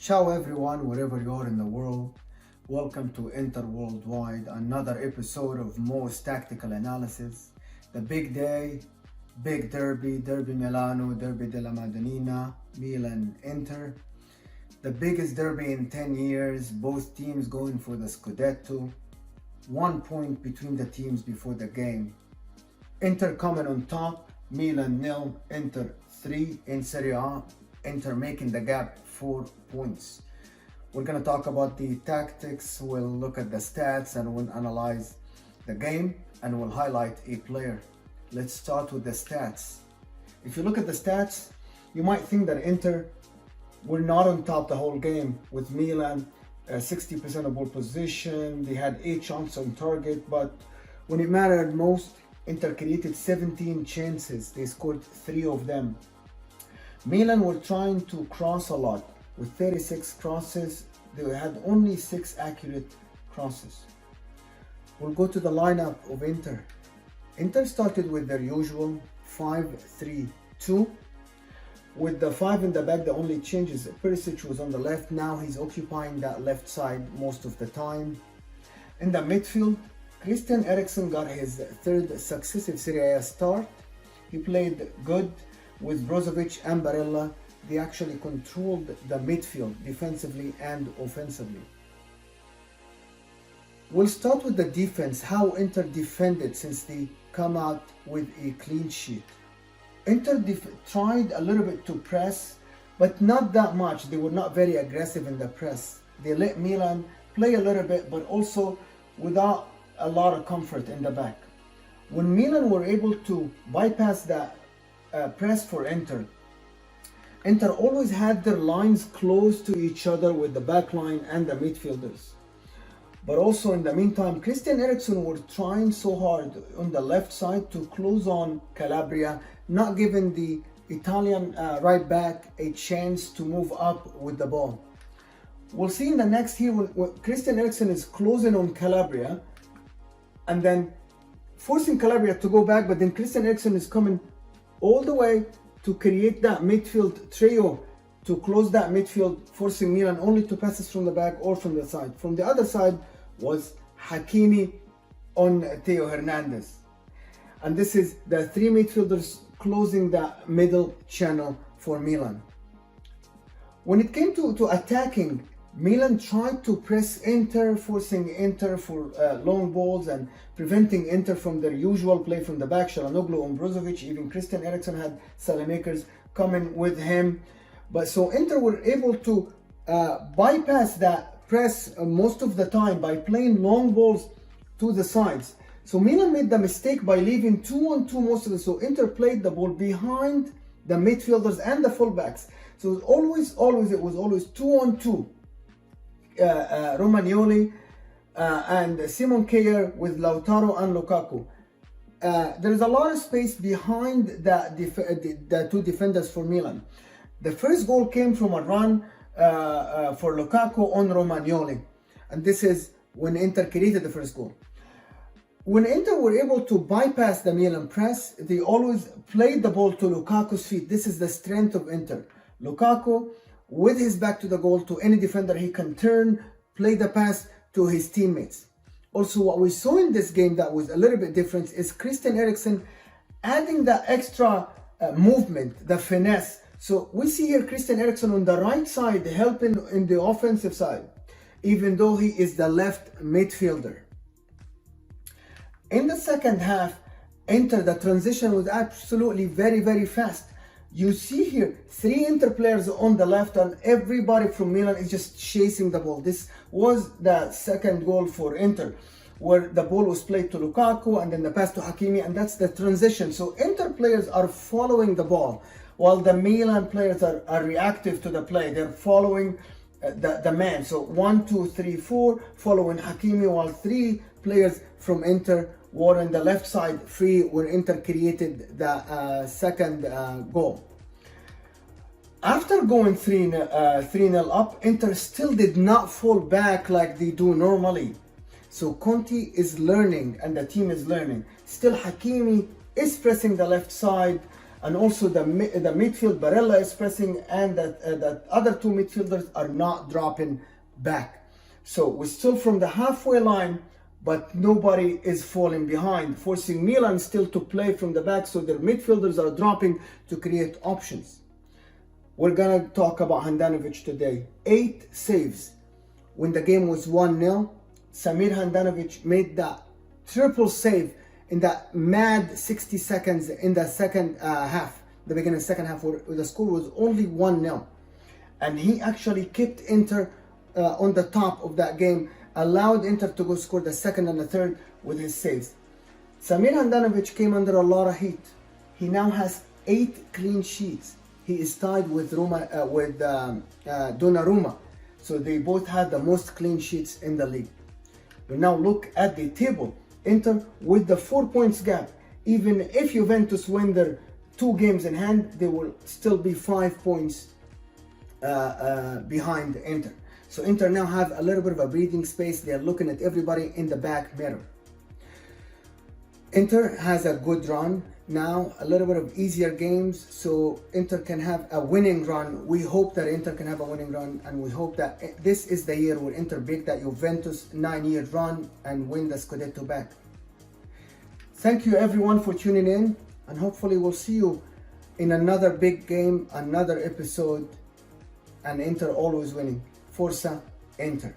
Ciao everyone, wherever you are in the world. Welcome to Inter Worldwide, another episode of most tactical analysis. The big day, big derby, Derby Milano, Derby della Madonnina, Milan Inter. The biggest derby in 10 years, both teams going for the Scudetto. 1 point between the teams before the game. Inter coming on top, Milan 0, Inter 3 in Serie A. Inter making the gap 4 points. We're going to talk about the tactics, we'll look at the stats, and we'll analyze the game, and we'll highlight a player. Let's start with the stats. If you look at the stats, you might think that Inter were not on top the whole game, with Milan 60% of ball position. They had 8 shots on target, but when it mattered most, Inter created 17 chances. They scored 3 of them. Milan were trying to cross a lot. With 36 crosses, they had only 6 accurate crosses. We'll go to the lineup of Inter. Inter started with their usual 5-3-2. With the 5 in the back, the only change is Perisic was on the left. Now he's occupying that left side most of the time. In the midfield, Christian Eriksen got his 3rd successive Serie A start. He played good. With Brozovic and Barella, they actually controlled the midfield defensively and offensively. We'll start with the defense, how Inter defended since they come out with a clean sheet. Inter tried a little bit to press, but not that much. They were not very aggressive in the press. They let Milan play a little bit, but also without a lot of comfort in the back. When Milan were able to bypass that press for Inter always had their lines close to each other with the back line and the midfielders. But also in the meantime, Christian Eriksen were trying so hard on the left side to close on Calabria, not giving the Italian right back a chance to move up with the ball. We'll see in the next here when Christian Eriksen is closing on Calabria and then forcing Calabria to go back, but then Christian Eriksen is coming all the way to create that midfield trio, to close that midfield, forcing Milan only to passes from the back or from the side. From the other side was Hakimi on Theo Hernandez. And this is the 3 midfielders closing that middle channel for Milan. When it came to attacking, Milan tried to press Inter, forcing Inter for long balls and preventing Inter from their usual play from the back. Çalhanoğlu and Brozovic, even Christian Eriksen had Salamakers coming with him. But so Inter were able to bypass that press most of the time by playing long balls to the sides. So Milan made the mistake by leaving 2-on-2 most of the. So Inter played the ball behind the midfielders and the fullbacks. So it was always 2-on-2. Romagnoli and Simon Kjaer with Lautaro and Lukaku. There is a lot of space behind the 2 defenders for Milan. The first goal came from a run for Lukaku on Romagnoli, and this is when Inter created the first goal. When Inter were able to bypass the Milan press, they always played the ball to Lukaku's feet. This is the strength of Inter. Lukaku, with his back to the goal, to any defender he can turn, play the pass to his teammates. Also, what we saw in this game that was a little bit different is Christian Eriksen adding the extra movement, the finesse. So we see here Christian Eriksen on the right side helping in the offensive side, even though he is the left midfielder. In the second half, Inter, the transition was absolutely very, very fast. You see here 3 Inter players on the left, and everybody from Milan is just chasing the ball. This was the second goal for Inter, where the ball was played to Lukaku and then the pass to Hakimi, and that's the transition. So Inter players are following the ball, while the Milan players are reactive to the play. They're following the man. So 1, 2, 3, 4 following Hakimi, while 3 players from Inter were on the left side free where Inter created the second goal. After going 3-0 up, Inter still did not fall back like they do normally. So Conte is learning and the team is learning. Still Hakimi is pressing the left side and also the midfield, Barella is pressing, and that other two midfielders are not dropping back. So we're still from the halfway line, but nobody is falling behind, forcing Milan still to play from the back, so their midfielders are dropping to create options. We're gonna talk about Handanovic today. 8 saves when the game was 1-0. Samir Handanovic made that triple save in that mad 60 seconds in the second half, the beginning of the second half, where the score was only 1-0. And he actually kept Inter on the top of that game, allowed Inter to go score the second and the third with his saves. Samir Handanovic came under a lot of heat. He now has 8 clean sheets. He is tied with Donnarumma. So they both had the most clean sheets in the league. We now look at the table. Inter with the 4 points gap. Even if Juventus win their 2 games in hand, they will still be 5 points behind Inter. So Inter now have a little bit of a breathing space. They are looking at everybody in the back mirror. Inter has a good run now, a little bit of easier games, so Inter can have a winning run. We hope that Inter can have a winning run, and we hope that this is the year where Inter break that Juventus 9-year run and win the Scudetto back. Thank you everyone for tuning in, and hopefully we'll see you in another big game, another episode, and Inter always winning. Forza Inter.